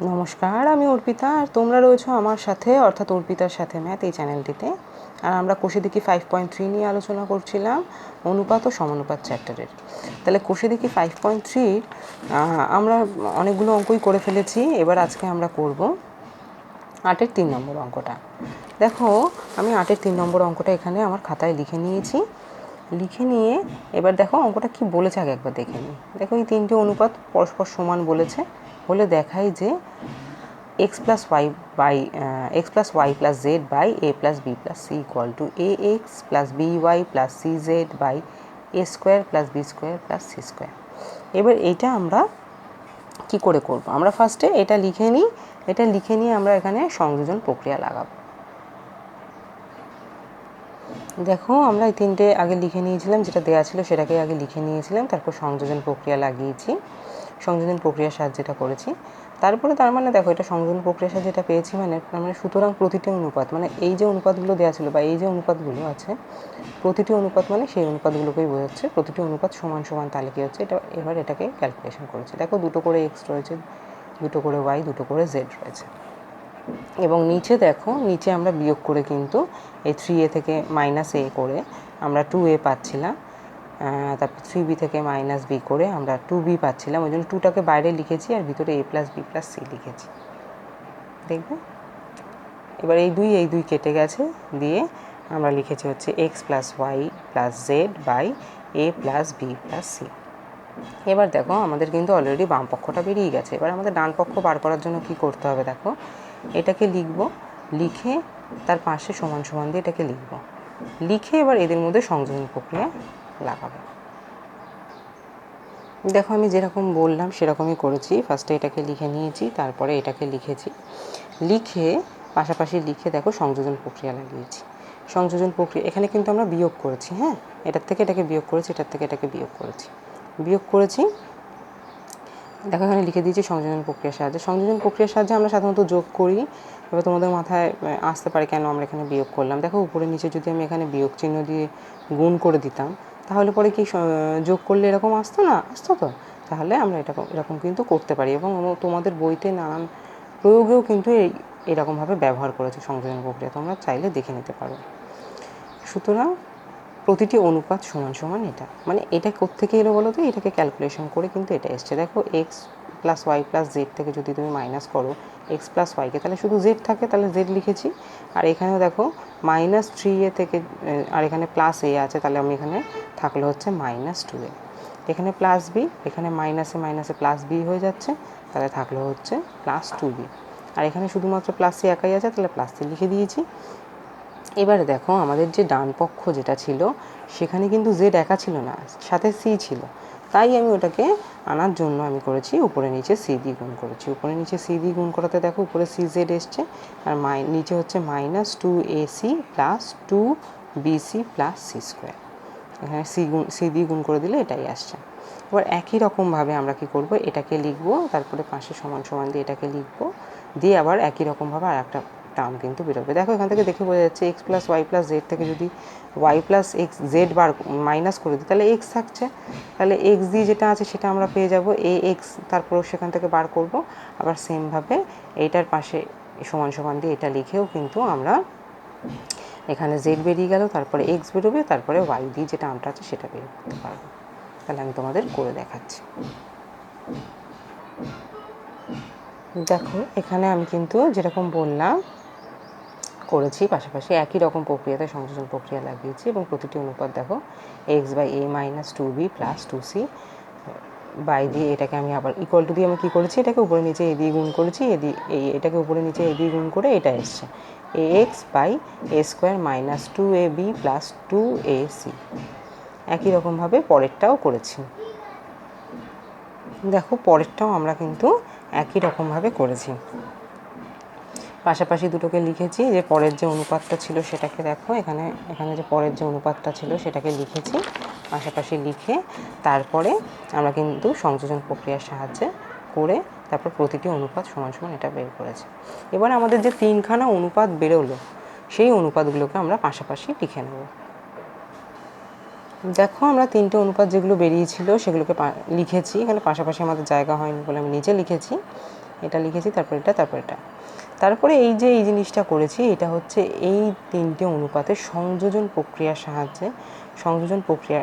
নমস্কার, আমি অর্পিতা আর তোমরা রয়েছো আমার সাথে অর্থাৎ অর্পিতার সাথে ম্যাথ এই চ্যানেলটিতে। আর আমরা কোষে-দেখি 5.3 নিয়ে আলোচনা করছিলাম অনুপাত ও সমানুপাত চ্যাপ্টারের। তাহলে কোষে-দেখি 5.3 আমরা অনেকগুলো অঙ্কই করে ফেলেছি। এবার আজকে আমরা করব 8-এর 3 নম্বর অঙ্কটা। দেখো, আমি 8-এর 3 নম্বর অঙ্কটা এখানে আমার খাতায় লিখে নিয়েছি। লিখে নিয়ে এবার দেখো অঙ্কটা কি বলেছে আগে একবার দেখে নিই। দেখো, এই তিনটে অনুপাত পরস্পর সমান বলেছে, বলে দেখাই যে x plus y plus z by a plus b plus c equal to ax plus by plus cz by a square plus b square plus c square। এবার এইটা আমরা কি করে করব? আমরা ফার্স্টে এটা লিখে নিই। এটা লিখে নিয়ে আমরা এখানে সংযোজন প্রক্রিয়া লাগাবো। দেখো, আমরা এই তিনটে আগে লিখে নিয়েছিলাম, যেটা দেওয়া ছিল সেটাকে আগে লিখে নিয়েছিলাম, তারপর সংযোজন প্রক্রিয়া লাগিয়েছি, সংযোজন প্রক্রিয়ার সাহায্যে এটা করেছি। তারপরে তার মানে দেখো, এটা সংযোজন প্রক্রিয়ার সাহায্যে যেটা পেয়েছি মানে সুতরাং প্রতিটি অনুপাত মানে এই যে অনুপাতগুলো দেওয়া ছিল বা এই যে অনুপাতগুলো আছে, প্রতিটি অনুপাত মানে সেই অনুপাতগুলোকেই বোঝাচ্ছে। প্রতিটি অনুপাত সমান সমান, তাহলে কী হচ্ছে, এটা এবার এটাকে ক্যালকুলেশন করেছি। দেখো, দুটো করে এক্স রয়েছে, দুটো করে ওয়াই, দুটো করে জেড রয়েছে। এবং নিচে দেখো, নিচে আমরা বিয়োগ করে কিন্তু এই 3a থেকে -a করে আমরা 2a পাচ্ছিলাম। তারপর 3b থেকে -b করে আমরা 2b পাচ্ছিলাম। ওই জন্য 2টাকে বাইরে লিখেছি আর ভিতরে a plus b plus c লিখেছি। দেখবে, এবার এই দুই কেটে গেছে, দিয়ে আমরা লিখেছি হচ্ছে x plus y plus z by a plus b plus c। এবার দেখো, আমাদের কিন্তু অলরেডি বাম পক্ষটা বেরিয়ে গেছে। এবার আমাদের ডান পক্ষ বার করার জন্য কি করতে হবে? দেখো, এটাকে লিখব, লিখে তার পাশে সমান সমান দিয়ে এটাকে লিখব, লিখে এবার এদের মধ্যে সংযোজন প্রক্রিয়া লাগাবো। দেখো, আমি যেরকম বললাম সেরকমই করেছি। ফার্স্টে এটাকে লিখে নিয়েছি, তারপরে এটাকে লিখেছি, লিখে পাশাপাশি লিখে দেখো সংযোজন প্রক্রিয়া লাগিয়েছি। সংযোজন প্রক্রিয়া এখানে কিন্তু আমরা বিয়োগ করেছি, হ্যাঁ, এটার থেকে এটাকে বিয়োগ করেছি, এটার থেকে এটাকে বিয়োগ করেছি। দেখো, এখানে লিখে দিয়েছি সংযোজন প্রক্রিয়ার সাহায্যে। সংযোজন প্রক্রিয়ার সাহায্যে আমরা সাধারণত যোগ করি। এবার তোমাদের মাথায় আসতে পারে কেন আমরা এখানে বিয়োগ করলাম। দেখো, উপরে নিচে যদি আমি এখানে বিয়োগ চিহ্ন দিয়ে গুণ করে দিতাম, তাহলে পরে কি যোগ করলে এরকম আসতো না? আসতো তো। তাহলে আমরা এরকম কিন্তু করতে পারি, এবং তোমাদের বইতে নানান প্রয়োগেও কিন্তু এরকমভাবে ব্যবহার করেছে সংযোজন প্রক্রিয়া, তোমরা চাইলে দেখে নিতে পারো। সুতরাং প্রতিটি অনুপাত সমান সমান এটা, মানে এটা কোত্থেকে এলো বলো তো? এটাকে ক্যালকুলেশন করে কিন্তু এটা এসছে। দেখো, x plus Y plus z থেকে যদি তুমি মাইনাস করো এক্স প্লাস ওয়াইকে, তাহলে শুধু জেড থাকে, তাহলে জেড লিখেছি। আর এখানেও দেখো -3a থেকে, আর এখানে প্লাস এ আছে, তাহলে আমি এখানে থাকলো হচ্ছে -2a। এখানে প্লাস বি, এখানে মাইনাসে মাইনাসে প্লাস বি হয়ে যাচ্ছে, তাহলে থাকলো হচ্ছে +2b। আর এখানে শুধুমাত্র প্লাস সি একাই আছে, তাহলে প্লাস সি লিখে দিয়েছি। এবারে দেখো, আমাদের যে ডান পক্ষ যেটা ছিল সেখানে কিন্তু জেড একা ছিল না, সাথে সি ছিল। তাই আমি ওটাকে আনার জন্য আমি করেছি উপরে নিচে সি দিয়ে গুণ করেছি। উপরে নিচে সি দিয়ে গুণ করাতে দেখো উপরে সি জেড এসছে, আর নিচে হচ্ছে -2ac plus 2bc plus c square. এখানে সি দিয়ে গুণ করে দিলে এটাই আসছে। এবার একই রকমভাবে আমরা কি করব, এটাকে লিখবো, তারপরে পাশে সমান সমান দিয়ে এটাকে লিখবো, দিয়ে আবার একই রকমভাবে আর একটা টার্ম কিন্তু বেরোবে। দেখো, এখান থেকে দেখে বোঝা যাচ্ছে x plus Y plus z থেকে যদি y plus x Z minus করে দিই, তাহলে এক্স থাকছে। তাহলে এক্স দিয়ে যেটা আছে সেটা আমরা পেয়ে যাব এ এক্স, তারপর সেখান থেকে বার করব। আবার সেমভাবে এইটার পাশে সমান সমান দিয়ে এটা লিখেও কিন্তু আমরা এখানে জেড বেরিয়ে গেল, তারপরে এক্স বেরোবে, তারপরে ওয়াই দিয়ে যে টার্মটা আছে সেটা বের করতে পারবো। তাহলে আমি তোমাদের করে দেখাচ্ছি। দেখো, এখানে আমি কিন্তু যেরকম বললাম করেছি, পাশাপাশি একই রকম প্রক্রিয়াতে সংযোজন প্রক্রিয়া লাগিয়েছি, এবং প্রতিটি অনুপাত দেখো x by a -2b plus 2c by দিয়ে এটাকে আমি আবার ইকুয়াল টু দিয়ে আমি কী করেছি, এটাকে উপরে নিচে এ দিয়ে গুণ করেছি, এটাকে উপরে নিচে এ দিয়ে গুণ করে এটা এসছে ax by a square -2ab plus 2ac। একই রকমভাবে পরেরটাও করেছি। দেখো, পরেরটাও আমরা কিন্তু একই রকমভাবে করেছি। পাশাপাশি দুটোকে লিখেছি, যে পরের যে অনুপাতটা ছিল সেটাকে দেখো, এখানে যে পরের যে অনুপাতটা ছিল সেটাকে লিখেছি, পাশাপাশি লিখে তারপরে আমরা কিন্তু সংযোজন প্রক্রিয়ার সাহায্যে করে তারপর প্রতিটি অনুপাত সমান সমান এটা বের করেছি। এবার আমাদের যে তিনখানা অনুপাত বেরোলো, সেই অনুপাতগুলোকে আমরা পাশাপাশি লিখে নেব। দেখো, আমরা তিনটে অনুপাত যেগুলো বেরিয়েছিল সেগুলোকে লিখেছি। এখানে পাশাপাশি আমাদের জায়গা হয়নি বলে আমি নিচে লিখেছি। এটা লিখেছি, তারপর এটা, তারপর এটা। তারপরে এই যে এই জিনিসটা করেছি, এটা হচ্ছে এই তিনটে অনুপাতের সংযোজন প্রক্রিয়ার সাহায্যে সংযোজন প্রক্রিয়া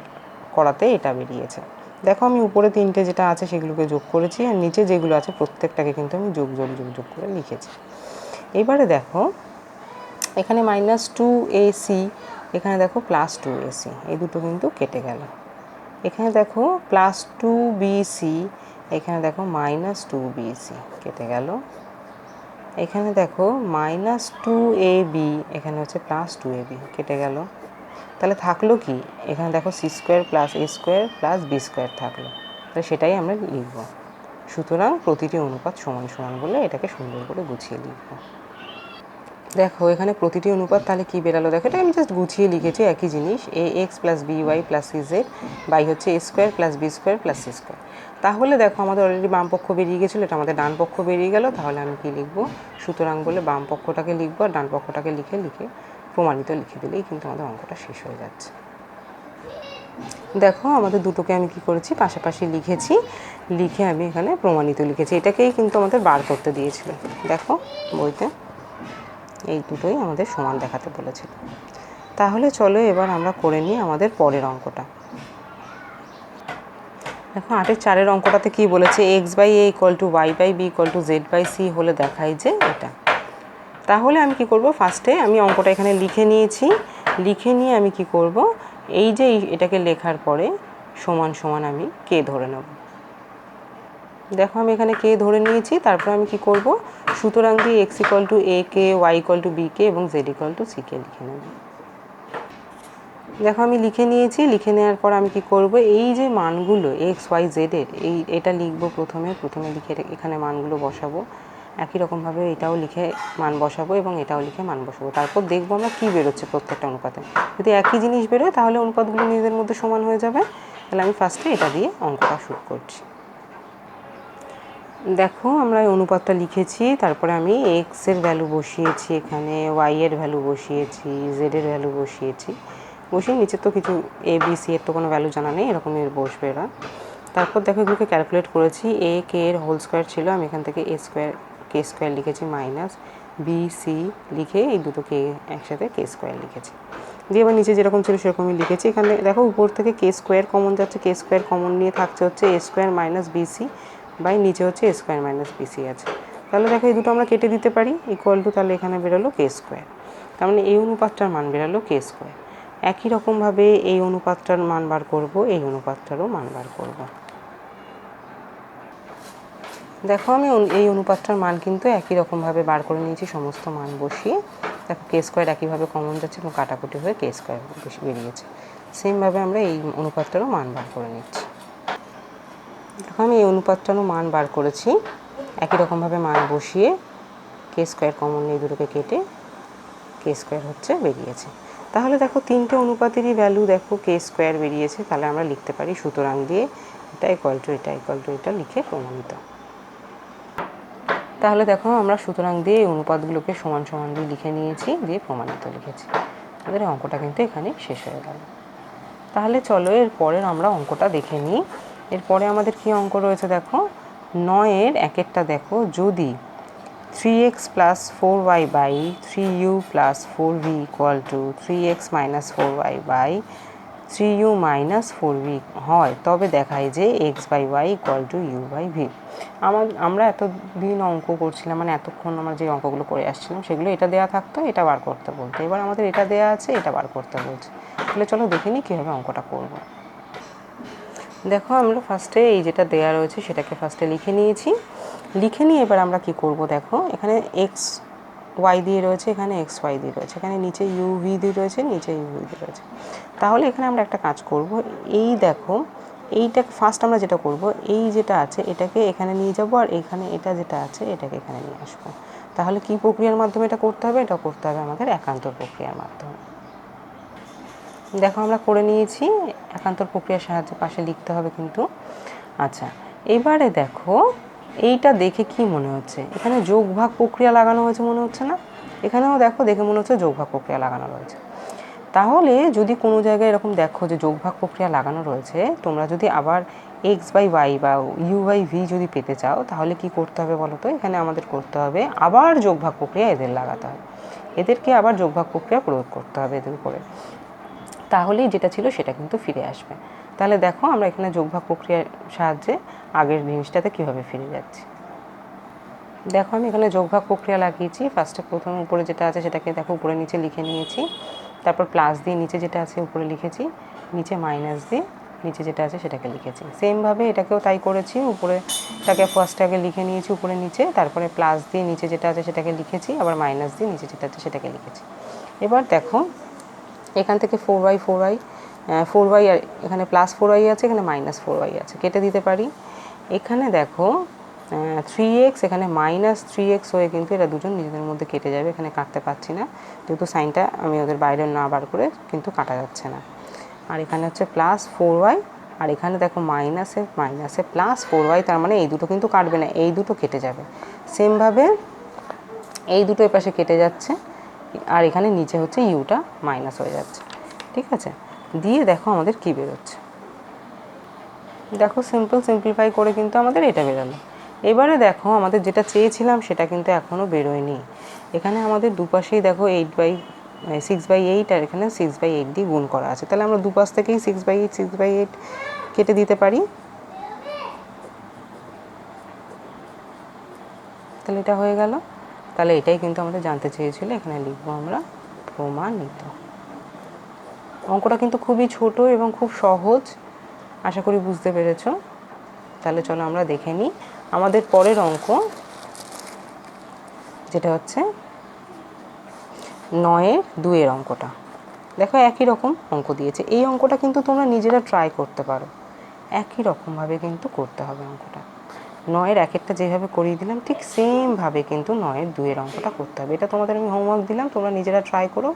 করাতে এটা বেরিয়েছে। দেখো আমি উপরে তিনটে যেটা আছে সেগুলোকে যোগ করেছি, আর নিচে যেগুলো আছে প্রত্যেকটাকে কিন্তু আমি যোগ যোগ যোগ যোগ করে লিখেছি। এবারে দেখো এখানে -2ac, এখানে দেখো +2ac, এই দুটো কিন্তু কেটে গেল। এখানে দেখো +2bc, এখানে দেখো -2bc কেটে গেল। এখানে দেখো -2ab, এখানে হচ্ছে +2ab কেটে গেল। তাহলে থাকলো কি, এখানে দেখো c² + a² + b² থাকলো। তাহলে সেটাই আমরা লিখব। সুতরাং প্রতিটি অনুপাত সমান সমান বলে এটাকে সুন্দর করে গুছিয়ে লিখব। দেখো এখানে প্রতিটি অনুপাত তাহলে কি বেরালো, দেখো এটা আমি জাস্ট গুছিয়ে লিখেছি, একই জিনিস, ax + by + cz বাই হচ্ছে a² + b² + c²। তাহলে দেখো আমাদের অলরেডি বাম পক্ষ বেরিয়ে গেছিলো, এটা আমাদের ডান পক্ষ বেরিয়ে গেল। তাহলে আমি কি লিখব, সুতরাং বলে বাম পক্ষটাকে লিখবো, আর ডান পক্ষটাকে লিখে প্রমাণিত লিখে দিলেই কিন্তু আমাদের অঙ্কটা শেষ হয়ে যাচ্ছে। দেখো আমাদের দুটোকে আমি কি করেছি, পাশাপাশি লিখেছি, লিখে আমি এখানে প্রমাণিত লিখেছি। এটাকেই কিন্তু আমাদের বার করতে দিয়েছিল, দেখো বইতে এই দুটোই আমাদের সমান দেখাতে বলেছিল। তাহলে চলো এবার আমরা করে নিই আমাদের পরের অঙ্কটা। দেখো 8-এর 4-এর অঙ্কটাতে কি বলেছে, x/a = y/b = z/c হলে দেখাই যে এটা। তাহলে আমি কি করব, ফার্স্টে আমি অঙ্কটা এখানে লিখে নিয়েছি, লিখে নিয়ে আমি কি করব, এই যে এটাকে লেখার পরে সমান সমান আমি কে ধরে নেব। দেখো আমি এখানে কে ধরে নিয়েছি, তারপর আমি কি করব, সুতরাং দিয়ে x = a K, y = b কে এবং z = c কে লিখে নেব। দেখো আমি লিখে নিয়েছি, লিখে নেওয়ার পর আমি কি করব, এই যে মানগুলো x y z এর এটা লিখব, প্রথমে লিখে এখানে মানগুলো বসাবো, একই রকমভাবে এটাও লিখে মান বসাবো এবং এটাও লিখে মান বসাবো। তারপর দেখবো আমরা কী বেরোচ্ছে প্রত্যেকটা অনুপাতে। যদি একই জিনিস বেরোয় তাহলে অনুপাতগুলো নিজেদের মধ্যে সমান হয়ে যাবে। তাহলে আমি ফার্স্টে এটা দিয়ে অঙ্কটা শুরু করছি। দেখো আমরা এই অনুপাতটা লিখেছি, তারপরে আমি এক্সের ভ্যালু বসিয়েছি, এখানে ওয়াইয়ের ভ্যালু বসিয়েছি, জেডের ভ্যালু বসিয়েছি, বসিয়ে নিচে তো কিছু এ বি সি এর তো কোনো ভ্যালু জানা নেই, এরকমই বসবে এরা। তারপর দেখো এগুলোকে ক্যালকুলেট করেছি, এ কে এর হোল স্কোয়ার ছিল, আমি এখান থেকে কে² লিখেছি, মাইনাস বি সি লিখে এই দুটো কে একসাথে কে² লিখেছি, দিয়ে এবার নিচে যেরকম ছিল সেরকমই লিখেছি। এখানে দেখো উপর থেকে কে² কমন যাচ্ছে, কে² কমন নিয়ে থাকছে হচ্ছে a² - bc বাই নিচে হচ্ছে a² - bc আছে। তাহলে দেখো এই দুটো আমরা কেটে দিতে পারি, ইকুয়াল টু, তাহলে এখানে বেরোলো কে²। তার মানে এই অনুপাতটার মান বেরোলো কে²। একই রকমভাবে এই অনুপাতটার মান বার করব, এই অনুপাতটারও মান বার করব। দেখো আমি এই অনুপাতটার মান কিন্তু একই রকমভাবে বার করে নিয়েছি, সমস্ত মান বসিয়ে। দেখো কে² একইভাবে কমন যাচ্ছে এবং কাটাকুটি হয়ে কে² বেশি বেরিয়েছে। সেমভাবে আমরা এই অনুপাতটারও মান বার করে নিচ্ছি। দেখো আমি এই অনুপাতটারও মান বার করেছি, একই রকমভাবে মান বসিয়ে কে² কমন নিয়ে দুটোকে কেটে কে² হচ্ছে বেরিয়েছে। তাহলে দেখো তিনটে অনুপাতেরই ভ্যালু দেখো কে² বেরিয়েছে। তাহলে আমরা লিখতে পারি, সুতরাং দিয়ে এটা ইকুয়াল টু এটা লিখে প্রমাণিত। তাহলে দেখো আমরা সুতরাং দিয়ে এই অনুপাতগুলোকে সমান সমান দিয়ে লিখে নিয়েছি, দিয়ে প্রমাণিত লিখেছি। আমাদের অঙ্কটা কিন্তু এখানে শেষ হয়ে গেল। তাহলে চলো এর পরের আমরা অঙ্কটা দেখে নিই। এরপরে আমাদের কি অঙ্ক রয়েছে, দেখো 9-এর 1-একটা দেখো, যদি 3x + 4y by 3u + 4v = 3x - 4y by 3u - 4v হয়, তবে দেখায় যে x/y = u/v। আমরা এতদিন অঙ্ক করছিলাম, মানে এতক্ষণ আমরা যে অঙ্কগুলো করে আসছিলাম সেগুলো এটা দেওয়া থাকতো, এটা বার করতে বলতো। এবার আমাদের এটা দেওয়া আছে, এটা বার করতে বলছে। তাহলে চলো দেখে নিই কীভাবে অঙ্কটা করব। দেখো আমরা ফার্স্টে এই যেটা দেওয়া রয়েছে সেটাকে ফার্স্টে লিখে নিয়েছি, লিখে নিয়ে এবার আমরা কি করব, দেখো এখানে xy দিয়ে রয়েছে, এখানে xy দিয়ে রয়েছে, এখানে নিচে uv দিয়ে রয়েছে, নিচে uv দিয়ে রয়েছে। তাহলে এখানে আমরা একটা কাজ করব, এই দেখো এইটা ফার্স্ট আমরা যেটা করব, এই যেটা আছে এটাকে এখানে নিয়ে যাব, আর এখানে এটা যেটা আছে এটাকে এখানে নিয়ে আসবো। তাহলে কি প্রক্রিয়ার মাধ্যমে এটা করতে হবে, এটা করতে হবে আমাদের একান্তর প্রক্রিয়ার মাধ্যমে। দেখো আমরা করে নিয়েছি, একান্তর প্রক্রিয়ার সাহায্যে পাশে লিখতে হবে কিন্তু। আচ্ছা এবারে দেখো এইটা দেখে কি মনে হচ্ছে, এখানে যোগ ভাগ প্রক্রিয়া লাগানো হয়েছে মনে হচ্ছে না? এখানেও দেখো দেখে মনে হচ্ছে যোগ ভাগ প্রক্রিয়া লাগানো রয়েছে। তাহলে যদি কোনো জায়গায় এরকম দেখো যে যোগভাগ প্রক্রিয়া লাগানো রয়েছে, তোমরা যদি আবার x/y বা u/v যদি পেতে চাও, তাহলে কি করতে হবে বলো তো? এখানে আমাদের করতে হবে আবার যোগভাগ প্রক্রিয়া এদের লাগাতে হবে, এদেরকে আবার যোগভাগ প্রক্রিয়া প্রয়োগ করতে হবে এদের উপরে, তাহলেই যেটা ছিল সেটা কিন্তু ফিরে আসবে। তাহলে দেখো আমরা এখানে যোগভাগ প্রক্রিয়ার সাহায্যে আগের জিনিসটাতে কীভাবে ফিরে যাচ্ছি। দেখো আমি এখানে যোগভাগ প্রক্রিয়া লাগিয়েছি। ফার্স্টে প্রথম উপরে যেটা আছে সেটাকে দেখো উপরে নিচে লিখে নিয়েছি, তারপর প্লাস দিয়ে নিচে যেটা আছে উপরে লিখেছি, নিচে মাইনাস দিয়ে নিচে যেটা আছে সেটাকে লিখেছি। সেমভাবে এটাকেও তাই করেছি, উপরেটাকে ফার্স্টে আগে লিখে নিয়েছি উপরে নিচে, তারপরে প্লাস দিয়ে নিচে যেটা আছে সেটাকে লিখেছি, আবার মাইনাস দিয়ে নিচে যেটা আছে সেটাকে লিখেছি। এবার দেখো এখান থেকে 4y আর এখানে +4y আছে, এখানে -4y আছে, কেটে দিতে পারি। এখানে দেখো 3x, এখানে -3x হয়ে কিন্তু এরা দুজন নিজেদের মধ্যে কেটে যাবে, এখানে কাটতে পারছি না যেহেতু সাইনটা আমি ওদের বাইরে না বার করে কিন্তু কাটা যাচ্ছে না। আর এখানে হচ্ছে +4y, আর এখানে দেখো মাইনাসে +4y, তার মানে এই দুটো কিন্তু কাটবে না, এই দুটো কেটে যাবে। সেমভাবে এই দুটো এপাশে কেটে যাচ্ছে, আর এখানে নিচে হচ্ছে ইউটা মাইনাস হয়ে যাচ্ছে। ঠিক আছে, দিয়ে দেখো আমাদের কী বেরোচ্ছে। দেখো সিম্পলিফাই করে কিন্তু আমাদের এটা বেরোলো। এবারে দেখো আমাদের যেটা চেয়েছিলাম সেটা কিন্তু এখনও বেরোয়নি। এখানে আমাদের দুপাশেই দেখো 6/8 আর এখানে 6/8 দিয়ে গুণ করা আছে, তাহলে আমরা দুপাশ থেকেই 6/8 কেটে দিতে পারি। তাহলে এটা হয়ে গেল। তাহলে এটাই কিন্তু আমাদের জানতে চেয়েছিল, এখানে লিখবো আমরা প্রমাণিত। অঙ্কটা কিন্তু খুবই ছোট এবং খুব সহজ, আশা করি বুঝতে পেরেছো। তাহলে চলো আমরা দেখে নিই আমাদের পরের অঙ্ক, যেটা হচ্ছে 9-2 অঙ্কটা। দেখো একই রকম অঙ্ক দিয়েছে, এই অঙ্কটা কিন্তু তোমরা নিজেরা ট্রাই করতে পারো, একই রকমভাবে কিন্তু করতে হবে অঙ্কটা। 9-1 যেভাবে করিয়ে দিলাম ঠিক সেমভাবে কিন্তু 9-2 অঙ্কটা করতে হবে। এটা তোমাদের আমি হোমওয়ার্ক দিলাম, তোমরা নিজেরা ট্রাই করো,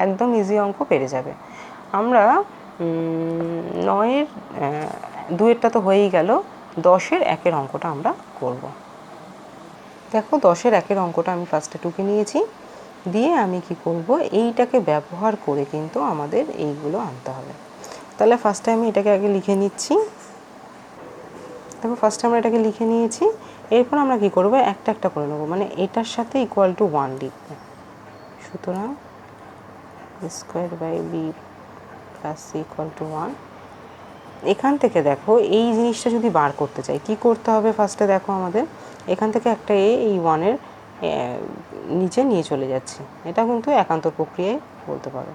একদম ইজি অঙ্ক পেরে যাবে। আমরা 9-2 তো হয়েই গেল, 10-1 অঙ্কটা আমরা করব। দেখো 10-1 অঙ্কটা আমি ফার্স্টে টুকে নিয়েছি, দিয়ে আমি কি করব, এইটাকে ব্যবহার করে কিন্তু আমাদের এইগুলো আনতে হবে। তাহলে ফার্স্টে আমি এটাকে আগে লিখে নিচ্ছি। দেখো ফার্স্টে আমরা এটাকে লিখে নিয়েছি, এরপর আমরা কি করব, একটা একটা করে নেবো, মানে এটার সাথে =1 লিখব। সুতরাং a² b + c = 1। এখান থেকে দেখো এই জিনিসটা যদি বার করতে চাই কি করতে হবে, ফার্স্টে দেখো আমাদের এখান থেকে একটা এই 1-এর নিচে নিয়ে চলে যাচ্ছি, এটা কিন্তু একান্তর প্রক্রিয়ায় বলতে পারো।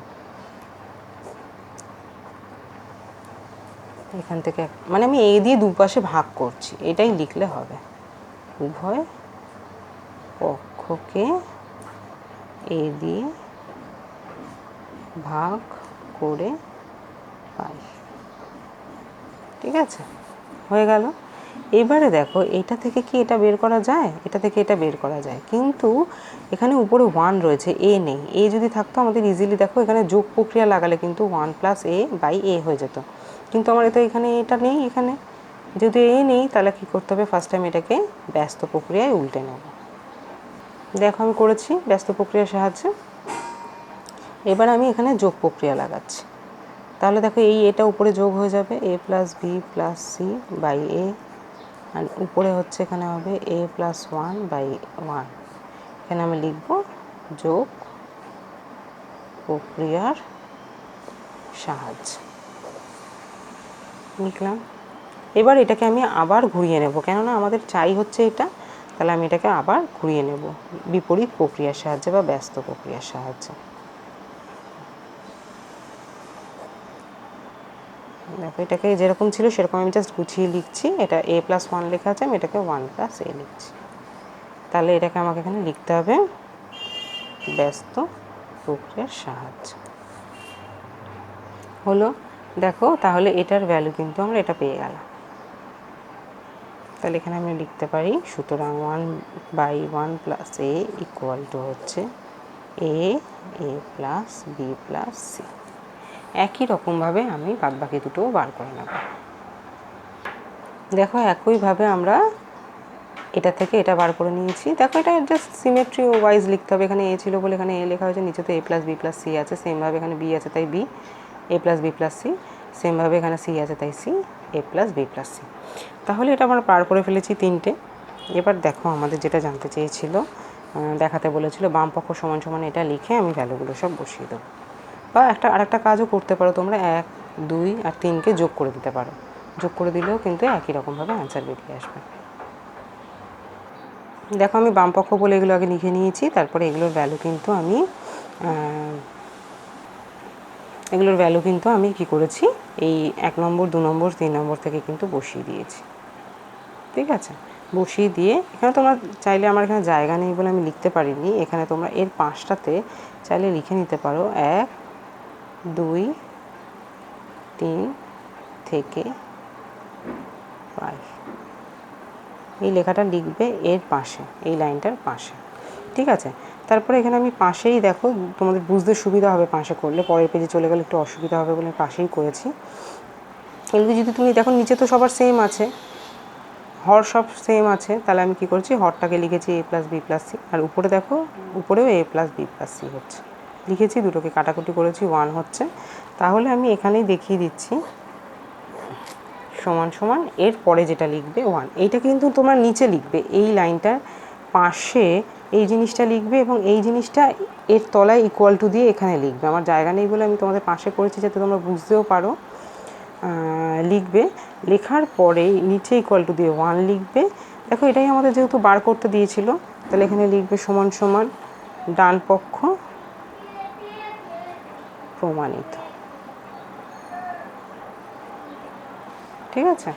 এখান থেকে মানে আমি এ দিয়ে দুপাশে ভাগ করছি, এটাই লিখলে হবে। উভয় পক্ষকে এ দিয়ে ভাগ করে পাই। ঠিক আছে, হয়ে গেল। এবারে দেখো এটা থেকে কি এটা বের করা যায়, এটা থেকে এটা বের করা যায়, কিন্তু এখানে উপরে 1 রয়েছে, এ নেই। এ যদি থাকতো আমাদের ইজিলি দেখো এখানে যোগ প্রক্রিয়া লাগালে কিন্তু 1 + a/a হয়ে যেত, কিন্তু আমার তো এখানে এটা নেই। এখানে যদি এ নেই তাহলে কী করতে হবে, ফার্স্ট টাইম এটাকে ব্যস্ত প্রক্রিয়ায় উল্টে নেব। দেখো আমি করেছি ব্যস্ত প্রক্রিয়ার সাহায্যে। এবার আমি এখানে যোগ প্রক্রিয়া লাগাচ্ছি, তাহলে দেখো এই এটা উপরে যোগ হয়ে যাবে, a + b + c/a, আর উপরে হচ্ছে এখানে হবে a + 1/1। এখানে আমি লিখব যোগ প্রক্রিয়ার সাহায্যে, লিখলাম। এবার এটাকে আমি আবার ঘুরিয়ে নেব, কেননা আমাদের চাই হচ্ছে এটা, তাহলে আমি এটাকে আবার ঘুরিয়ে নেব বিপরীত প্রক্রিয়ার সাহায্যে বা ব্যস্ত প্রক্রিয়ার সাহায্যে। দেখো এটাকে যেরকম ছিল সেরকম আমি জাস্ট গুছিয়ে লিখছি, এটা a + 1 লেখা আছে, আমি এটাকে 1 + a লিখছি। তাহলে এটাকে আমাকে এখানে লিখতে হবে ব্যস্ত প্রক্রিয়ার সাহায্যে। হলো, দেখো তাহলে এটার ভ্যালু কিন্তু আমরা এটা পেয়ে গেলাম। তাহলে এখানে আমি লিখতে পারি, সুতরাং 1/1 + a = হচ্ছে a + b + c। একই রকমভাবে আমি বাদবাকি দুটোও বার করে নেব। দেখো একইভাবে আমরা এটা থেকে এটা বার করে নিয়েছি। দেখো এটা জাস্ট সিমেট্রি ওয়াইজ লিখতে হবে। এখানে এ ছিল বলে এখানে এ লেখা হয়েছে, নিচে তো এ প্লাস বি প্লাস সি আছে, সেমভাবে এখানে বি আছে তাই বি, এ প্লাস বি প্লাস সি, সেমভাবে এখানে সি আছে তাই সি, এ প্লাস বি প্লাস সি। তাহলে এটা আমরা পার করে ফেলেছি 3টে। এবার দেখো আমাদের যেটা জানতে চেয়েছিল, দেখাতে বলেছিল, বাম পক্ষ সমান সমান এটা লিখে আমি ভ্যালুগুলো সব বসিয়ে দেবো। বা আরেকটা কাজও করতে পারো তোমরা, 1, 2 আর 3কে যোগ করে দিতে পারো। যোগ করে দিলেও কিন্তু একই রকমভাবে অ্যান্সার বেরিয়ে আসবে। দেখো আমি বাম পক্ষ বলে এগুলো আগে লিখে নিয়েছি, তারপরে এগুলোর ভ্যালু কিন্তু আমি কি করেছি, এই 1 নম্বর 2 নম্বর 3 নম্বর থেকে কিন্তু বসিয়ে দিয়েছি। ঠিক আছে, বসিয়ে দিয়ে এখানে তোমরা চাইলে, আমার এখানে জায়গা নেই বলে আমি লিখতে পারিনি, এখানে তোমরা এর 5টাতে চাইলে লিখে নিতে পারো 1, 2, 3 থেকে 5। এই লেখাটা লিখবে এর পাশে, এই লাইনটার পাশে। ঠিক আছে, তারপরে এখানে আমি পাশেই, দেখো তোমাদের বুঝতে সুবিধা হবে পাশে করলে, পরের পেজে চলে গেলে একটু অসুবিধা হবে বলে পাশেই করেছি। এগুলো যদি তুমি দেখো নিচে তো সবার সেম আছে, হর সব সেম আছে, তাহলে আমি কি করছি, হরটাকে লিখেছি এ প্লাস বি প্লাস সি, আর উপরে দেখো উপরেও এ প্লাস বি প্লাস সি হচ্ছে, লিখেছি, দুটোকে কাটাকুটি করেছি, 1 হচ্ছে। তাহলে আমি এখানেই দেখিয়ে দিচ্ছি সমান সমান এর পরে যেটা লিখবে 1, এইটা কিন্তু তোমরা নিচে লিখবে, এই লাইনটার পাশে এই জিনিসটা লিখবে, এবং এই জিনিসটা এর তলায় ইকুয়াল টু দিয়ে এখানে লিখবে। আমার জায়গা নেই বলে আমি তোমাদের পাশে করেছি যাতে তোমরা বুঝতেও পারো। লিখবে, লেখার পরে নিচে ইকুয়াল টু দিয়ে 1 লিখবে। দেখো এটাই আমাদের যেহেতু বার করতে দিয়েছিল, তাহলে এখানে লিখবে সমান সমান ডান পক্ষ প্রমাণিত। ঠিক আছে,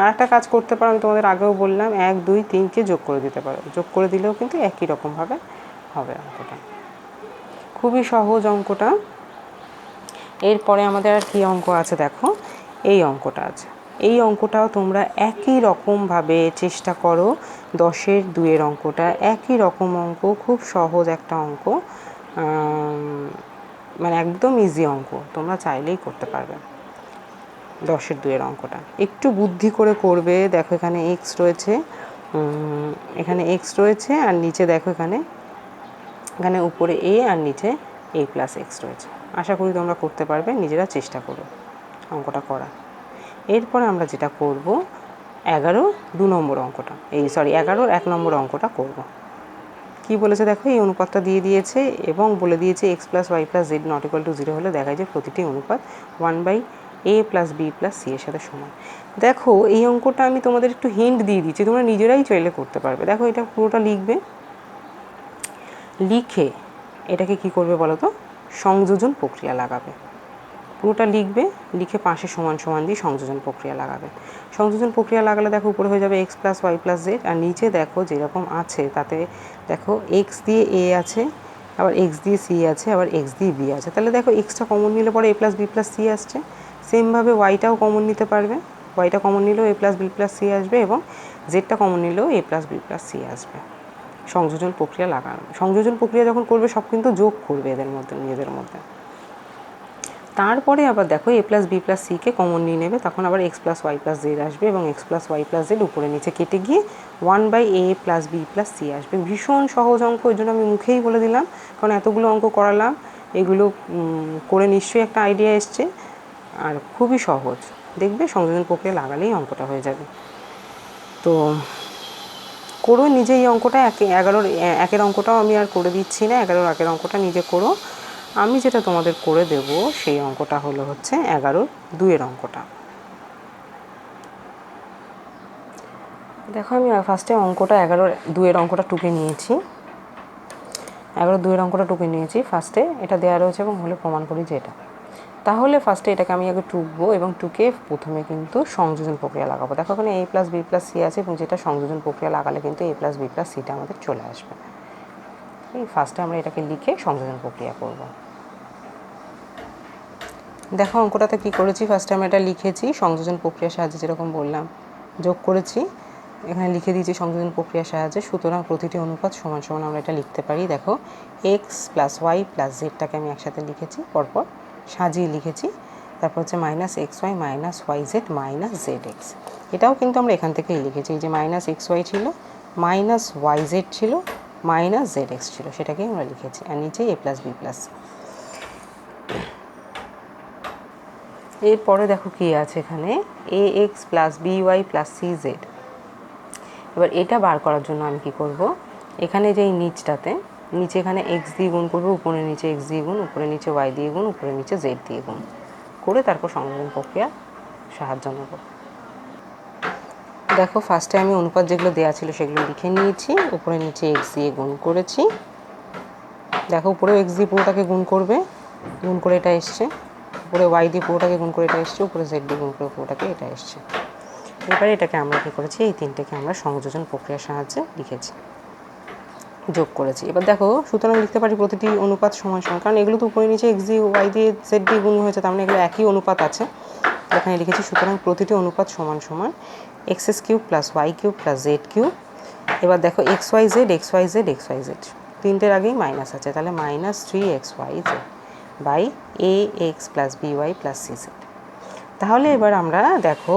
আর একটা কাজ করতে পারো, আমি তোমাদের আগেও বললাম, 1, 2, 3কে যোগ করে দিতে পারো, যোগ করে দিলেও কিন্তু একই রকমভাবে হবে অঙ্কটা। খুবই সহজ অঙ্কটা। এরপরে আমাদের আর কী অঙ্ক আছে, দেখো এই অঙ্কটা আছে। এই অঙ্কটাও তোমরা একই রকমভাবে চেষ্টা করো, 10-এর 2-এর অঙ্কটা একই রকম অঙ্ক, খুব সহজ একটা অঙ্ক, মানে একদম ইজি অঙ্ক, তোমরা চাইলেই করতে পারবে। 10-এর 2-এর অঙ্কটা একটু বুদ্ধি করে করবে। দেখো এখানে এক্স রয়েছে, আর নিচে দেখো এখানে উপরে এ আর নিচে এ প্লাস এক্স রয়েছে। আশা করি তোমরা করতে পারবে, নিজেরা চেষ্টা করো অঙ্কটা করা। এরপরে আমরা যেটা করব, 11-2 নম্বর অঙ্কটা, 11-র 1 নম্বর অঙ্কটা করব। কি বলেছে দেখো, এই অনুপাতটা দিয়ে দিয়েছে এবং বলে দিয়েছে x plus Y plus z not equal to 0 হলে দেখায় যে প্রতিটি অনুপাত 1/a plus B plus C এর সাথে সমান। দেখো এই অঙ্কটা আমি তোমাদের একটু হিন্ট দিয়ে দিচ্ছি, তোমরা নিজেরাই চাইলে করতে পারবে। দেখো এটা পুরোটা লিখবে, লিখে এটাকে কি করবে বলো তো, সংযোজন প্রক্রিয়া লাগাবে। পুরোটা লিখবে, লিখে পাশে সমান সমান দিয়ে সংযোজন প্রক্রিয়া লাগাবে। সংযোজন প্রক্রিয়া লাগালে দেখো উপরে হয়ে যাবে X plus Y plus Z, আর নিচে দেখো যেরকম আছে তাতে দেখো এক্স দিয়ে এ আছে, আবার এক্স দিয়ে সি আছে, আবার এক্স দিয়ে বি আছে। তাহলে দেখো এক্সটা কমন নিলে পরে এ প্লাস বি প্লাস সি আসছে। সেমভাবে ওয়াইটাও কমন নিতে পারবে, ওয়াইটা কমন নিলেও এ প্লাস বি প্লাস সি আসবে, এবং জেডটা কমন নিলেও এ প্লাস বি প্লাস সি আসবে। সংযোজন প্রক্রিয়া লাগানো, সংযোজন প্রক্রিয়া যখন করবে সব কিন্তু যোগ করবে এদের মধ্যে, নিজেদের মধ্যে। তারপরে আবার দেখো এ প্লাস বি প্লাস সিকে কমন নিয়ে নেবে, তখন আবার x plus Y plus z আসবে, এবং x plus Y plus z উপরে নিচে কেটে গিয়ে 1/a plus B plus C আসবে। ভীষণ সহজ অঙ্ক, ওই জন্য আমি মুখেই বলে দিলাম, কারণ এতগুলো অঙ্ক করালাম, এগুলো করে নিশ্চয়ই একটা আইডিয়া এসছে, আর খুবই সহজ। দেখবে সংযোজন প্রক্রিয়া লাগালেই অঙ্কটা হয়ে যাবে। তো করো নিজে এই অঙ্কটা, 11-র 1-এর অঙ্কটাও আমি আর করে দিচ্ছি না, 11-র 1-এর অঙ্কটা নিজে করো। আমি যেটা তোমাদের করে দেব সেই অঙ্কটা হচ্ছে 11-র 2-এর অঙ্কটা। দেখো আমি ফার্স্টে অঙ্কটা 11-র 2-এর অঙ্কটা টুকে নিয়েছি, 11-র 2-এর অঙ্কটা টুকে নিয়েছি। ফার্স্টে এটা দেওয়া রয়েছে এবং হলে প্রমাণ করি যে এটা। তাহলে ফার্স্টে এটাকে আমি আগে টুকবো, এবং টুকে প্রথমে কিন্তু সংযোজন প্রক্রিয়া লাগাবো। দেখো এখানে এ প্লাস বি প্লাস সি আছে, এবং যেটা সংযোজন প্রক্রিয়া লাগালে কিন্তু এ প্লাস বি প্লাস সিটা আমাদের চলে আসবে। এই ফার্স্টে আমরা এটাকে লিখে সংযোজন প্রক্রিয়া করব। দেখো অঙ্কটাতে কী করেছি, ফার্স্টে আমি এটা লিখেছি সংযোজন প্রক্রিয়ার সাহায্যে, যেরকম বললাম যোগ করেছি, এখানে লিখে দিয়েছি সংযোজন প্রক্রিয়ার সাহায্যে। সুতরাং প্রতিটি অনুপাত সমান সমান আমরা এটা লিখতে পারি। দেখো এক্স প্লাস ওয়াই প্লাস জেডটাকে আমি একসাথে লিখেছি, পরপর সাজিয়ে লিখেছি। তারপর হচ্ছে minus x y minus y z minus z x, এটাও কিন্তু আমরা এখান থেকেই লিখেছি। এই যে মাইনাস এক্স ওয়াই ছিল, মাইনাস ওয়াই জেড ছিল মাইনাস জেড এক্স ছিল, সেটাকেই আমরা লিখেছি। আর নিচে এ প্লাস বি প্লাস। এরপরে দেখো কী আছে এখানে, A x plus B Y plus C Z. এবার এটা বার করার জন্য আমি কি করব, এখানে যে এই নিচটাতে, নিচে এখানে এক্স দিয়ে গুণ করবো, উপরে নিচে এক্স দিয়ে গুণ, উপরে নিচে ওয়াই দিয়ে গুণ, উপরে নিচে জেড দিয়ে গুণ করে তারপর সংযোজন প্রক্রিয়া সাহায্য নেব। দেখো ফার্স্টে আমি অনুপাত যেগুলো দেওয়া ছিল সেগুলো লিখে নিয়েছি, উপরে নিচে এক্স দিয়ে গুণ করেছি। দেখো উপরে এক্স দিয়ে পুরোটাকে গুণ করবে, গুণ করে এটা এসছে, উপরে ওয়াই দিয়ে পুরোটাকে গুণ করে এটা এসছে, উপরে জেড দিয়ে গুণ করে পুরোটাকে এটা এসছে। এবারে এটাকে আমরা কী করেছি, এই তিনটেকে আমরা সংযোজন প্রক্রিয়ার সাহায্যে লিখেছি, যোগ করেছি। এবার দেখো সুতরাং লিখতে পারি প্রতিটি অনুপাত সমান সমান, কারণ এগুলো তো উপরে নিচে এক্স দিয়ে ওয়াই দিয়ে জেড দিয়ে গুণ হয়েছে, তার মানে এগুলো একই অনুপাত আছে। এখানে লিখেছি সুতরাং প্রতিটি অনুপাত সমান সমান x S cube plus y cube plus z cube. এবার দেখো x y z x y z x y z তিনটের আগেই মাইনাস আছে, তাহলে minus 3 x y z by a x plus B Y plus C z. তাহলে এবার আমরা দেখো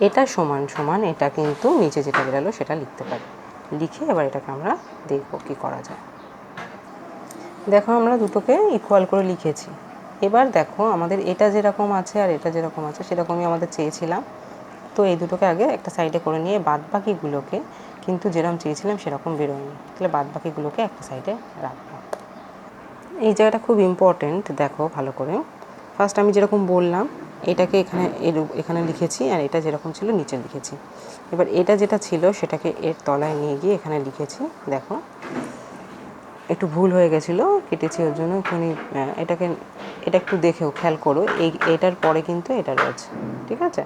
এটা সমান সমান এটা কিন্তু নিচে যেটা বেরালো সেটা লিখতে পারি। লিখে এবার এটাকে আমরা দেখব কি করা যায়। দেখো আমরা দুটোকে ইকুয়াল করে লিখেছি। এবার দেখো আমাদের এটা যেরকম আছে আর এটা যেরকম আছে সেরকমই আমাদের চেয়েছিলাম, তো এই দুটোকে আগে একটা সাইডে করে নিয়ে বাদ বাকিগুলোকে কিন্তু যেরকম চেয়েছিলাম সেরকম বেরোয়নি, তাহলে বাদ বাকিগুলোকে একটা সাইডে রাখবো। এই জায়গাটা খুব ইম্পর্টেন্ট, দেখো ভালো করে। ফার্স্ট আমি যেরকম বললাম এটাকে এখানে লিখেছি, আর এটা যেরকম ছিল নিচে লিখেছি। এবার এটা যেটা ছিল সেটাকে এর তলায় নিয়ে গিয়ে এখানে লিখেছি। দেখো একটু ভুল হয়ে গেছিলো, কেটেছি ওর জন্য এখানে এটা একটু দেখেও খেয়াল করো, এটার পরে কিন্তু এটা রয়েছে, ঠিক আছে।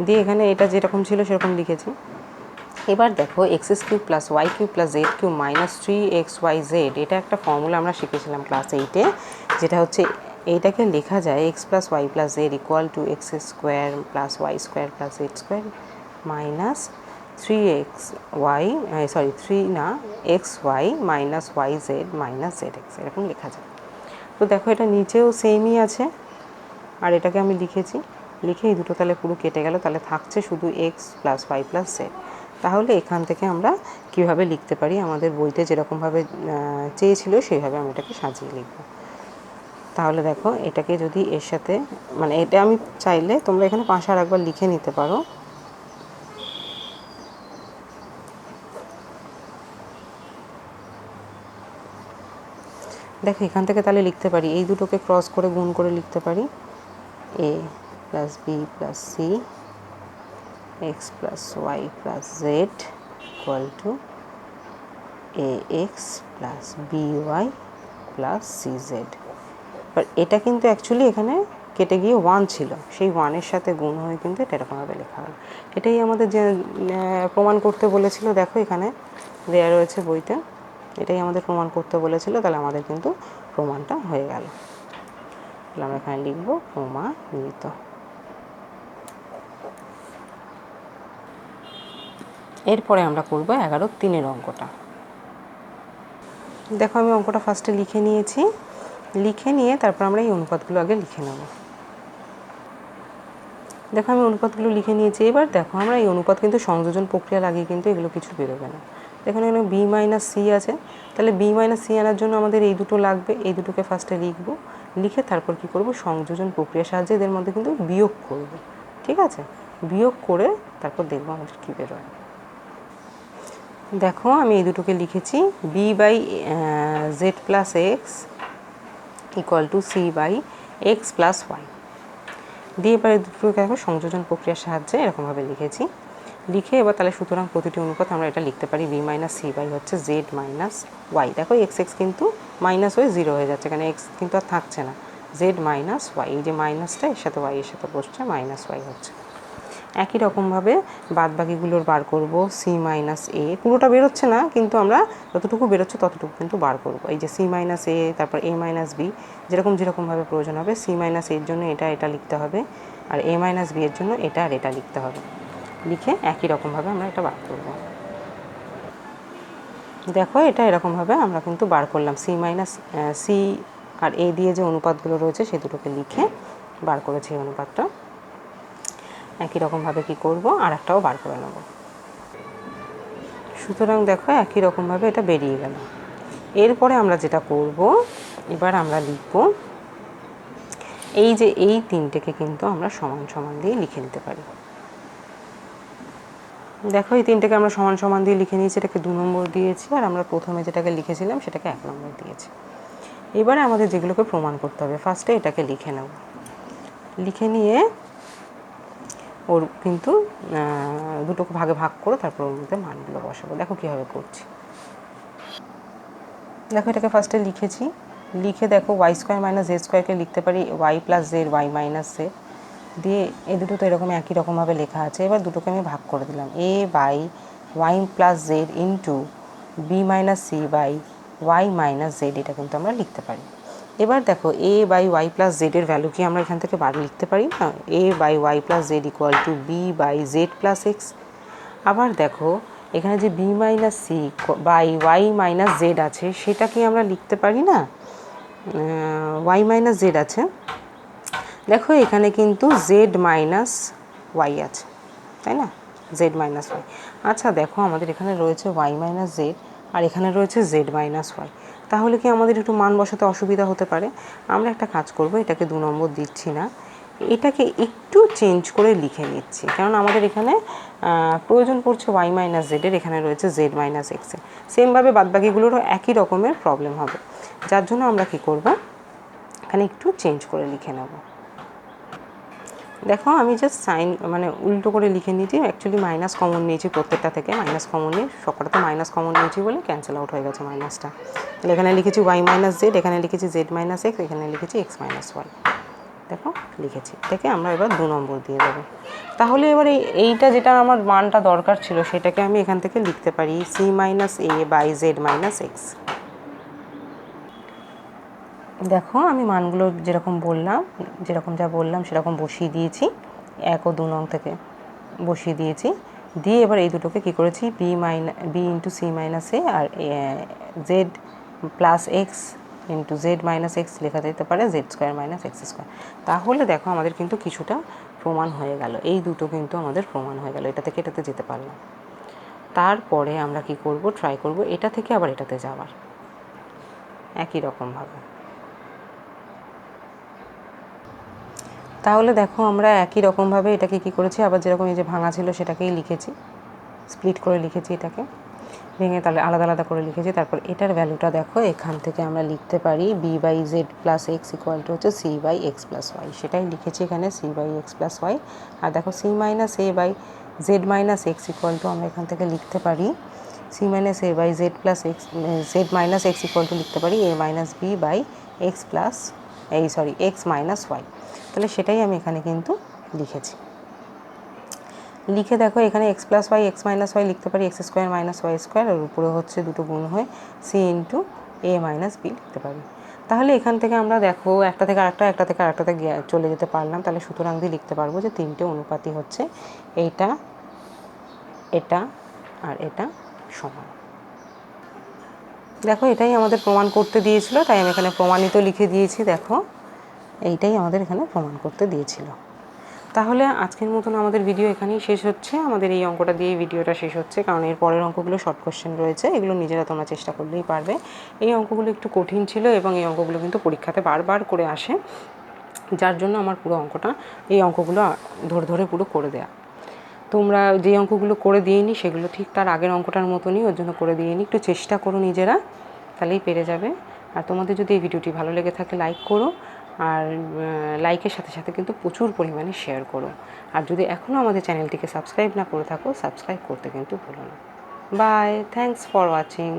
দিয়ে এখানে এটা যেরকম ছিল সেরকম লিখেছি। এবার দেখো x S cube plus y cube plus z cube minus 3xyz, এটা একটা ফর্মুলা আমরা শিখেছিলাম ক্লাস 8-এ, যেটা হচ্ছে এইটাকে লেখা যায় x plus Y plus Z equal to x square plus y square plus z square minus 3xy minus y z minus z x, এরকম লেখা যায়। তো দেখো এটা নিচেও সেমই আছে, আর এটাকে আমি লিখেছি, লিখে এই দুটো তাহলে পুরো কেটে গেল, তাহলে থাকছে শুধু x plus Y plus z. তাহলে এখান থেকে আমরা কীভাবে লিখতে পারি, আমাদের বইতে যেরকমভাবে চেয়েছিল সেইভাবে আমি এটাকে সাজিয়ে লিখব। তাহলে দেখো এটাকে যদি এর সাথে, মানে এটা আমি চাইলে তোমরা এখানে 5 আর একবার লিখে নিতে পারো। দেখো এখান থেকে তাহলে লিখতে পারি, এই দুটোকে ক্রস করে গুণ করে লিখতে পারি A plus B plus C X plus Y plus Z equal to A x plus B Y plus C Z. এবার এটা কিন্তু অ্যাকচুয়ালি এখানে কেটে গিয়ে 1 ছিল, সেই 1-এর সাথে গুণ হয়ে কিন্তু এটা এরকমভাবে লেখা হলো। এটাই আমাদের যে প্রমাণ করতে বলেছিল, দেখো এখানে দেয়া রয়েছে বইতে, এটাই আমাদের প্রমাণ করতে বলেছিল, তাহলে আমাদের কিন্তু প্রমাণটা হয়ে গেল। তাহলে আমরা এখানে লিখব প্রমাণিত। এরপরে আমরা করব 11-3 অঙ্কটা। দেখো আমি অঙ্কটা ফার্স্টে লিখে নিয়েছি, লিখে নিয়ে তারপর আমরা এই অনুপাতগুলো আগে লিখে নেব। দেখো আমি অনুপাতগুলো লিখে নিয়েছি। এবার দেখো আমরা এই অনুপাত কিন্তু সংযোজন প্রক্রিয়া লাগিয়ে কিন্তু এগুলো কিছু বেরোবে না। এখানে বি মাইনাস সি আছে, তাহলে বি মাইনাস সি আনার জন্য আমাদের এই দুটো লাগবে, এই দুটোকে ফার্স্টে লিখব, লিখে তারপর কি করব, সংযোজন প্রক্রিয়ার সাহায্যে এদের মধ্যে কিন্তু বিয়োগ করব, ঠিক আছে। বিয়োগ করে তারপর দেখবো আমাদের কী বেরোয়। দেখো আমি এই দুটোকে লিখেছি, b by Z plus x equal to c by x plus y. দিয়ে এবার এই দুটোকে দেখো সংযোজন প্রক্রিয়ার সাহায্যে এরকমভাবে লিখেছি। লিখে এবার তাহলে সুতরাং প্রতিটি অনুপাত আমরা এটা লিখতে পারি বি মাইনাস সি বাই হচ্ছে জেড মাইনাস ওয়াই। দেখো এক্স এক্স কিন্তু মাইনাস হয়ে 0 হয়ে যাচ্ছে, এখানে এক্স কিন্তু আর থাকছে না, জেড মাইনাস ওয়াই, এই যে মাইনাসটা এর সাথে ওয়াই এর সাথে বসছে, মাইনাস ওয়াই হচ্ছে। একই রকমভাবে বাদ বাকিগুলোর বার করব, সি মাইনাস এ, পুরোটা বেরোচ্ছে না কিন্তু আমরা যতটুকু বেরোচ্ছে ততটুকু কিন্তু বার করব। এই যে সি মাইনাস এ, তারপর এ মাইনাস বি, যেরকমভাবে প্রয়োজন হবে, সি মাইনাস এর জন্য এটা লিখতে হবে, আর এ মাইনাস বি এর জন্য এটা আর এটা লিখতে হবে। লিখে একই রকমভাবে আমরা এটা বার করব। দেখো এটা এরকমভাবে আমরা কিন্তু বার করলাম, সি মাইনাস সি আর এ দিয়ে যে অনুপাতগুলো রয়েছে সেই দুটোকে লিখে বার করেছি এই অনুপাতটা। একই রকমভাবে কি করব, আর একটাও বার করে নেব। সুতরাং দেখো একই রকমভাবে এটা বেরিয়ে গেল। এরপরে আমরা যেটা করব, এবার আমরা লিখব এই যে এই তিনটেকে কিন্তু আমরা সমান সমান দিয়ে লিখে নিতে পারি। দেখো এই তিনটেকে আমরা সমান সমান দিয়ে লিখে নিয়েছি, এটাকে 2 নম্বর দিয়েছি, আর আমরা প্রথমে যেটাকে লিখেছিলাম সেটাকে 1 নম্বর দিয়েছি। এবারে আমাদের যেগুলোকে প্রমাণ করতে হবে, ফার্স্টে এটাকে লিখে নেব, লিখে নিয়ে ওর কিন্তু দুটোকে ভাগে ভাগ করে তারপর ওর মধ্যে মানগুলো বসাবো। দেখো কীভাবে করছি। দেখো এটাকে ফার্স্টে লিখেছি, লিখে দেখো ওয়াই স্কোয়ার মাইনাস জেড স্কোয়ারকে লিখতে পারি y plus z y minus z দিয়ে, এই দুটো তো এরকম একই রকমভাবে লেখা আছে। এবার দুটোকে আমি ভাগ করে দিলাম, A by Y plus Z into B minus C by Y minus Z, এটা কিন্তু আমরা লিখতে পারি। এবার দেখো এ বাই ওয়াই প্লাস জেডের ভ্যালু কি আমরা এখান থেকে বার লিখতে পারি না, A by Y plus Z equal to B by Z plus X. আবার দেখো এখানে যে B minus C by Y minus Z আছে সেটা কি আমরা লিখতে পারি না, ওয়াই মাইনাস জেড আছে, দেখো এখানে কিন্তু জেড মাইনাস ওয়াই আছে, তাই না, জেড মাইনাস ওয়াই। আচ্ছা দেখো আমাদের এখানে রয়েছে ওয়াই মাইনাস জেড আর এখানে রয়েছে জেড মাইনাস ওয়াই, তাহলে কি আমাদের একটু মান বসাতে অসুবিধা হতে পারে। আমরা একটা কাজ করব, এটাকে 2 নম্বর দিচ্ছি না, এটাকে একটু চেঞ্জ করে লিখে নিচ্ছি, কারণ আমাদের এখানে প্রয়োজন পড়ছে ওয়াই মাইনাস জেডের, এখানে রয়েছে জেড মাইনাস এক্সের। সেমভাবে বাদবাকিগুলোরও একই রকমের প্রবলেম হবে, যার জন্য আমরা কি করব, এখানে একটু চেঞ্জ করে লিখে নেব। দেখো আমি জাস্ট সাইন মানে উল্টো করে লিখে নিয়েছি, অ্যাকচুয়ালি মাইনাস কমন নিয়েছি প্রত্যেকটা থেকে, মাইনাস কমন নিয়ে সবকটাতে মাইনাস কমন নিয়েছি বলে ক্যান্সেল আউট হয়ে গেছে মাইনাসটা। তাহলে এখানে লিখেছি ওয়াই মাইনাস জেড, এখানে লিখেছি জেড মাইনাস এক্স, এখানে লিখেছি এক্স মাইনাস ওয়াই। দেখো লিখেছি, এটাকে আমরা এবার 2 নম্বর দিয়ে দেবো। তাহলে এবার এইটা যেটা আমার মানটা দরকার ছিল সেটাকে আমি এখান থেকে লিখতে পারি C minus A by Z minus x. দেখো আমি মানগুলো যেরকম যা বললাম সেরকম বসিয়ে দিয়েছি, 1 ও 2 নং থেকে বসিয়ে দিয়েছি, দিয়ে এবার এই দুটোকে কী করেছি, B into C minus A আর Z plus X into Z minus X লেখা যেতে পারে Z square minus X square. তাহলে দেখো আমাদের কিন্তু কিছুটা প্রমাণ হয়ে গেল, এই দুটো কিন্তু আমাদের প্রমাণ হয়ে গেল, এটা থেকে এটাতে যেতে পারলাম। তারপরে আমরা কি করব, ট্রাই করব এটা থেকে আবার এটাতে যাওয়ার একই রকমভাবে। তাহলে দেখো আমরা একই রকমভাবে এটাকে কী করেছি, আবার যেরকম এই যে ভাঙা ছিল সেটাকেই লিখেছি, স্প্লিট করে লিখেছি, এটাকে ভেঙে তাহলে আলাদা আলাদা করে লিখেছি। তারপর এটার ভ্যালুটা দেখো এখান থেকে আমরা লিখতে পারি B by Z plus x equal to হচ্ছে C by x plus Y, সেটাই লিখেছি এখানে C by x plus Y. আর দেখো C minus A by Z minus X equal to আমরা এখান থেকে লিখতে পারি C minus A by Z plus x Z minus X equal to লিখতে পারি A minus B by x plus X minus Y. তাহলে সেটাই আমি এখানে কিন্তু লিখেছি। লিখে দেখো এখানে X plus Y X minus Y লিখতে পারি X square minus Y square, আর উপরে হচ্ছে দুটো গুণ হয়ে C into A minus B লিখতে পারি। তাহলে এখান থেকে আমরা দেখো একটা থেকে আরেকটাতে চলে যেতে পারলাম, তাহলে সুতরাং দিয়ে লিখতে পারবো যে 3টে অনুপাতই হচ্ছে এইটা, এটা আর এটা সমান। দেখো এটাই আমাদের প্রমাণ করতে দিয়েছিল, তাই আমি এখানে প্রমাণিত লিখে দিয়েছি। দেখো এইটাই আমাদের এখানে প্রমাণ করতে দিয়েছিল। তাহলে আজকের মতন আমাদের ভিডিও এখানেই শেষ হচ্ছে, আমাদের এই অঙ্কটা দিয়েই ভিডিওটা শেষ হচ্ছে, কারণ এর পরের অঙ্কগুলো শর্ট কোশ্চেন রয়েছে, এগুলো নিজেরা তোমরা চেষ্টা করলেই পারবে। এই অঙ্কগুলো একটু কঠিন ছিল এবং এই অঙ্কগুলো কিন্তু পরীক্ষাতে বারবার করে আসে, যার জন্য আমার পুরো এই অঙ্কগুলো ধরে ধরে পুরো করে দেয়া। তোমরা যে অঙ্কগুলো করে দিইনি সেগুলো ঠিক তার আগের অঙ্কটার মতনই, ওর জন্য করে দিইনি, একটু চেষ্টা করো নিজেরা, তাহলেই পেরে যাবে। আর তোমাদের যদি এই ভিডিওটি ভালো লেগে থাকে লাইক করো, আর লাইকের সাথে সাথে কিন্তু প্রচুর পরিমাণে শেয়ার করো। আর যদি এখনও আমাদের চ্যানেলটিকে সাবস্ক্রাইব না করে থাকো, সাবস্ক্রাইব করতে কিন্তু ভুলো না। Bye, thanks for watching.